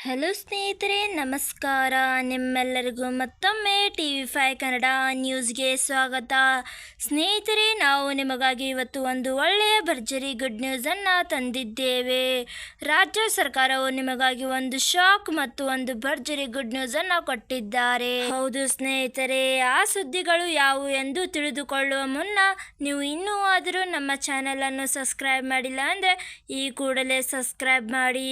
Hello ಸ್ನೇಹಿತರೆ, ನಮಸ್ಕಾರ. ನಿಮ್ಮೆಲ್ಲರಿಗೂ ಮತ್ತೊಮ್ಮೆ TV5 ಕನ್ನಡ ನ್ಯೂಸ್ಗೆ ಸ್ವಾಗತ. ಸ್ನೇಹಿತರೆ, ನಾವು ನಿಮಗಾಗಿ ಇವತ್ತು ಒಂದು ಒಳ್ಳೆಯ ಭರ್ಜರಿ ಗುಡ್ ನ್ಯೂಸನ್ನು ತಂದಿದ್ದೇವೆ. ರಾಜ್ಯ ಸರ್ಕಾರವು ನಿಮಗಾಗಿ ಒಂದು ಶಾಕ್ ಮತ್ತು ಒಂದು ಭರ್ಜರಿ ಗುಡ್ ನ್ಯೂಸನ್ನು ಕೊಟ್ಟಿದ್ದಾರೆ. ಹೌದು ಸ್ನೇಹಿತರೆ, ಆ ಸುದ್ದಿಗಳು ಯಾವುವು ಎಂದು ತಿಳಿದುಕೊಳ್ಳುವ ಮುನ್ನ ನೀವು ಇನ್ನೂ ಆದರೂ ನಮ್ಮ ಚಾನೆಲನ್ನು ಸಬ್ಸ್ಕ್ರೈಬ್ ಮಾಡಿಲ್ಲ ಅಂದರೆ ಈ ಕೂಡಲೇ ಸಬ್ಸ್ಕ್ರೈಬ್ ಮಾಡಿ.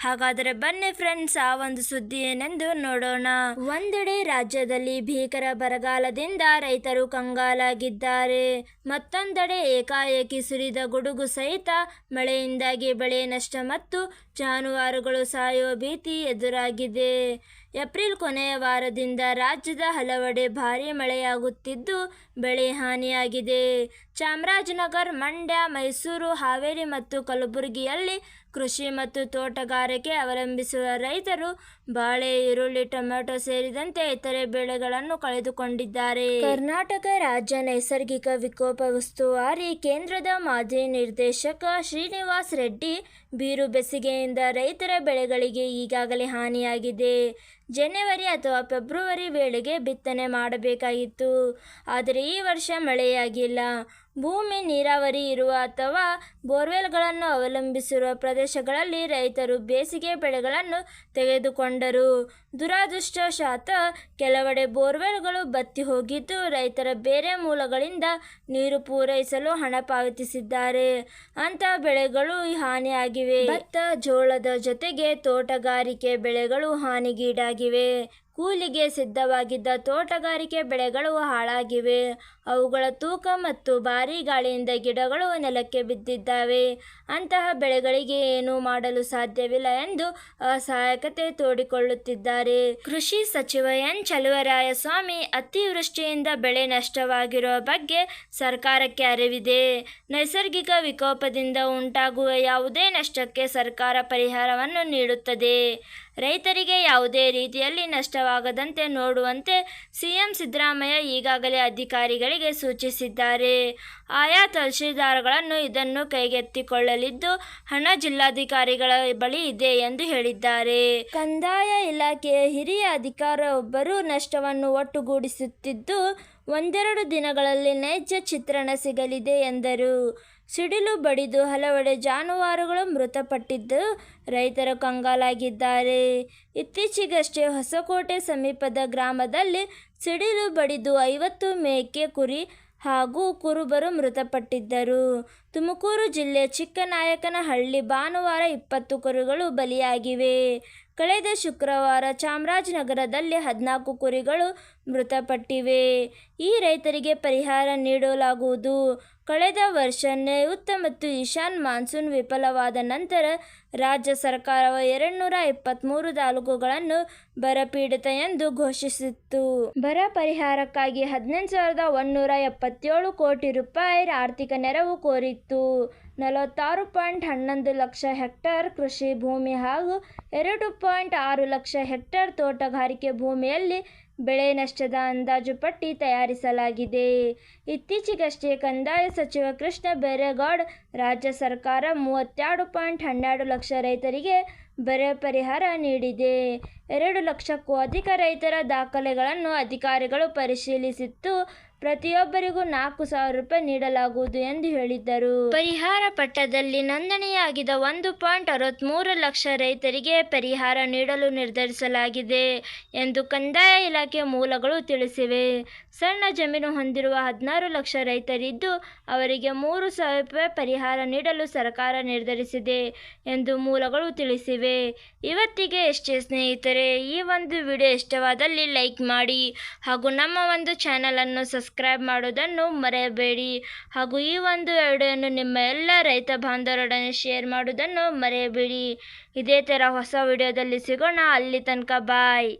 ಹಾಗಾದರೆ ಬನ್ನಿ ಫ್ರೆಂಡ್ಸ್, ಆ ಒಂದು ಸುದ್ದಿ ಏನೆಂದು ನೋಡೋಣ. ಒಂದೆಡೆ ರಾಜ್ಯದಲ್ಲಿ ಭೀಕರ ಬರಗಾಲದಿಂದ ರೈತರು ಕಂಗಾಲಾಗಿದ್ದಾರೆ. ಮತ್ತೊಂದೆಡೆ ಏಕಾಏಕಿ ಸುರಿದ ಗುಡುಗು ಸಹಿತ ಮಳೆಯಿಂದಾಗಿ ಬೆಳೆ ನಷ್ಟ ಮತ್ತು ಜಾನುವಾರುಗಳು ಸಾಯುವ ಭೀತಿ ಎದುರಾಗಿದೆ. ಏಪ್ರಿಲ್ ಕೊನೆಯ ವಾರದಿಂದ ರಾಜ್ಯದ ಹಲವೆಡೆ ಭಾರೀ ಮಳೆಯಾಗುತ್ತಿದ್ದು ಬೆಳೆ ಹಾನಿಯಾಗಿದೆ. ಚಾಮರಾಜನಗರ, ಮಂಡ್ಯ, ಮೈಸೂರು, ಹಾವೇರಿ ಮತ್ತು ಕಲಬುರಗಿಯಲ್ಲಿ ಕೃಷಿ ಮತ್ತು ತೋಟಗಾರಿಕೆ ಅವಲಂಬಿಸುವ ರೈತರು ಬಾಳೆ, ಈರುಳ್ಳಿ, ಟೊಮೆಟೊ ಸೇರಿದಂತೆ ಇತರೆ ಬೆಳೆಗಳನ್ನು ಕಳೆದುಕೊಂಡಿದ್ದಾರೆ. ಕರ್ನಾಟಕ ರಾಜ್ಯ ನೈಸರ್ಗಿಕ ವಿಕೋಪ ಉಸ್ತುವಾರಿ ಕೇಂದ್ರದ ಮಾಜಿ ನಿರ್ದೇಶಕ ಶ್ರೀನಿವಾಸ್ ರೆಡ್ಡಿ, ಬೀರು ಬೇಸಿಗೆಯಿಂದ ರೈತರ ಬೆಳೆಗಳಿಗೆ ಈಗಾಗಲೇ ಹಾನಿಯಾಗಿದೆ. ಜನವರಿ ಅಥವಾ ಫೆಬ್ರವರಿ ವೇಳೆಗೆ ಬಿತ್ತನೆ ಮಾಡಬೇಕಾಗಿತ್ತು. ಆದರೆ ಈ ವರ್ಷ ಮಳೆಯಾಗಿಲ್ಲ. ಭೂಮಿ ನೀರಾವರಿ ಇರುವ ಅಥವಾ ಬೋರ್ವೆಲ್ಗಳನ್ನು ಅವಲಂಬಿಸಿರುವ ಪ್ರದೇಶಗಳಲ್ಲಿ ರೈತರು ಬೇಸಿಗೆ ಬೆಳೆಗಳನ್ನು ತೆಗೆದುಕೊಂಡರು. ದುರದೃಷ್ಟವಶಾತ್ ಕೆಲವೆಡೆ ಬೋರ್ವೆಲ್ಗಳು ಬತ್ತಿ ಹೋಗಿದ್ದು ರೈತರ ಬೇರೆ ಮೂಲಗಳಿಂದ ನೀರು ಪೂರೈಸಲು ಹಣ ಪಾವತಿಸಿದ್ದಾರೆ. ಅಂತಹ ಬೆಳೆಗಳು ಹಾನಿಯಾಗಿವೆ. ಭತ್ತ, ಜೋಳದ ಜೊತೆಗೆ ತೋಟಗಾರಿಕೆ ಬೆಳೆಗಳು ಹಾನಿಗೀಡಾಗಿವೆ. ಕೂಲಿಗೆ ಸಿದ್ಧವಾಗಿದ್ದ ತೋಟಗಾರಿಕೆ ಬೆಳೆಗಳು ಹಾಳಾಗಿವೆ. ಅವುಗಳ ತೂಕ ಮತ್ತು ಭಾರೀ ಗಾಳಿಯಿಂದ ಗಿಡಗಳು ನೆಲಕ್ಕೆ ಬಿದ್ದಿದ್ದಾವೆ. ಅಂತಹ ಬೆಳೆಗಳಿಗೆ ಏನೂ ಮಾಡಲು ಸಾಧ್ಯವಿಲ್ಲ ಎಂದು ಅಸಹಾಯಕತೆ ತೋಡಿಕೊಳ್ಳುತ್ತಿದ್ದಾರೆ. ಕೃಷಿ ಸಚಿವ ಎನ್. ಚಲುವರಾಯಸ್ವಾಮಿ, ಅತಿವೃಷ್ಟಿಯಿಂದ ಬೆಳೆ ನಷ್ಟವಾಗಿರುವ ಬಗ್ಗೆ ಸರ್ಕಾರಕ್ಕೆ ಅರಿವಿದೆ. ನೈಸರ್ಗಿಕ ವಿಕೋಪದಿಂದ ಉಂಟಾಗುವ ಯಾವುದೇ ನಷ್ಟಕ್ಕೆ ಸರ್ಕಾರ ಪರಿಹಾರವನ್ನು ನೀಡುತ್ತದೆ. ರೈತರಿಗೆ ಯಾವುದೇ ರೀತಿಯಲ್ಲಿ ನಷ್ಟವಾಗದಂತೆ ನೋಡುವಂತೆ ಸಿಎಂ ಸಿದ್ದರಾಮಯ್ಯ ಈಗಾಗಲೇ ಅಧಿಕಾರಿಗಳಿಗೆ ಸೂಚಿಸಿದ್ದಾರೆ. ಆಯಾ ತಹಶೀಲ್ದಾರ್ಗಳನ್ನು ಇದನ್ನು ಕೈಗೆತ್ತಿಕೊಳ್ಳಲಿದ್ದು ಹಣ ಜಿಲ್ಲಾಧಿಕಾರಿಗಳ ಬಳಿ ಇದೆ ಎಂದು ಹೇಳಿದ್ದಾರೆ. ಕಂದಾಯ ಇಲಾಖೆಯ ಹಿರಿಯ ಅಧಿಕಾರಿಯೊಬ್ಬರು ನಷ್ಟವನ್ನು ಒಟ್ಟುಗೂಡಿಸುತ್ತಿದ್ದು ಒಂದೆರಡು ದಿನಗಳಲ್ಲಿ ನೈಜ ಚಿತ್ರಣ ಸಿಗಲಿದೆ ಎಂದರು. ಸಿಡಿಲು ಬಡಿದು ಹಲವೆಡೆ ಜಾನುವಾರುಗಳು ಮೃತಪಟ್ಟಿದ್ದು ರೈತರು ಕಂಗಾಲಾಗಿದ್ದಾರೆ. ಇತ್ತೀಚೆಗಷ್ಟೇ ಹೊಸಕೋಟೆ ಸಮೀಪದ ಗ್ರಾಮದಲ್ಲಿ ಸಿಡಿಲು ಬಡಿದು 50 ಮೇಕೆ ಕುರಿ ಹಾಗೂ ಕುರುಬರು ಮೃತಪಟ್ಟಿದ್ದರು. ತುಮಕೂರು ಜಿಲ್ಲೆ ಚಿಕ್ಕನಾಯಕನಹಳ್ಳಿ ಭಾನುವಾರ 20 ಕುರಿಗಳು ಬಲಿಯಾಗಿವೆ. ಕಳೆದ ಶುಕ್ರವಾರ ಚಾಮರಾಜನಗರದಲ್ಲಿ 14 ಕುರಿಗಳು ಮೃತಪಟ್ಟಿವೆ. ಈ ರೈತರಿಗೆ ಪರಿಹಾರ ನೀಡಲಾಗುವುದು. ಕಳೆದ ವರ್ಷ ನೈಋತ್ಯ ಮತ್ತು ಈಶಾನ್ಯ ಮಾನ್ಸೂನ್ ವಿಫಲವಾದ ನಂತರ ರಾಜ್ಯ ಸರ್ಕಾರವು 223 ತಾಲೂಕುಗಳನ್ನು ಬರಪೀಡಿತ ಎಂದು ಘೋಷಿಸಿತ್ತು. ಬರ ಪರಿಹಾರಕ್ಕಾಗಿ 18,177 ಕೋಟಿ ರೂಪಾಯಿ ಆರ್ಥಿಕ ನೆರವು ಕೋರಿತ್ತು. 46.11 ಲಕ್ಷ ಹೆಕ್ಟೇರ್ ಕೃಷಿ ಭೂಮಿ ಹಾಗೂ 2.6 ಲಕ್ಷ ಹೆಕ್ಟೇರ್ ತೋಟಗಾರಿಕೆ ಭೂಮಿಯಲ್ಲಿ ಬೆಳೆ ನಷ್ಟದ ಅಂದಾಜು ಪಟ್ಟಿ ತಯಾರಿಸಲಾಗಿದೆ. ಇತ್ತೀಚೆಗಷ್ಟೇ ಕಂದಾಯ ಸಚಿವ ಕೃಷ್ಣ ಬೈರೇಗೌಡ ರಾಜ್ಯ ಸರ್ಕಾರ 32.12 ಲಕ್ಷ ರೈತರಿಗೆ ಬರ ಪರಿಹಾರ ನೀಡಿದೆ. 2 ಲಕ್ಷಕ್ಕೂ ಅಧಿಕ ರೈತರ ದಾಖಲೆಗಳನ್ನು ಅಧಿಕಾರಿಗಳು ಪರಿಶೀಲಿಸಿದ್ದು ಪ್ರತಿಯೊಬ್ಬರಿಗೂ 4,000 ರೂಪಾಯಿ ನೀಡಲಾಗುವುದು ಎಂದು ಹೇಳಿದ್ದರು. ಪರಿಹಾರ ಪಟ್ಟದಲ್ಲಿ ನೋಂದಣಿಯಾಗಿದ್ದ 1.63 ಲಕ್ಷ ರೈತರಿಗೆ ಪರಿಹಾರ ನೀಡಲು ನಿರ್ಧರಿಸಲಾಗಿದೆ ಎಂದು ಕಂದಾಯ ಇಲಾಖೆ ಮೂಲಗಳು ತಿಳಿಸಿವೆ. ಸಣ್ಣ ಜಮೀನು ಹೊಂದಿರುವ 16 ಲಕ್ಷ ರೈತರಿದ್ದು ಅವರಿಗೆ 3,000 ರೂಪಾಯಿ ಪರಿಹಾರ ನೀಡಲು ಸರ್ಕಾರ ನಿರ್ಧರಿಸಿದೆ ಎಂದು ಮೂಲಗಳು ತಿಳಿಸಿವೆ. ಇವತ್ತಿಗೆ ಎಷ್ಟೇ ಸ್ನೇಹಿತರೆ, ಈ ಒಂದು ವಿಡಿಯೋ ಇಷ್ಟವಾದಲ್ಲಿ ಲೈಕ್ ಮಾಡಿ ಹಾಗೂ ನಮ್ಮ ಒಂದು ಚಾನಲನ್ನು ಸಬ್ಸ್ಕ್ರೈಬ್ ಮಾಡೋದನ್ನು ಮರೆಯಬೇಡಿ. ಹಾಗೂ ಈ ಒಂದು ವಿಡಿಯೋವನ್ನು ನಿಮ್ಮ ಎಲ್ಲ ರೈತ ಬಾಂಧವರೊಡನೆ ಶೇರ್ ಮಾಡೋದನ್ನು ಮರೆಯಬೇಡಿ. ಇದೇ ಥರ ಹೊಸ ವಿಡಿಯೋದಲ್ಲಿ ಸಿಗೋಣ. ಅಲ್ಲಿ ತನಕ ಬಾಯ್.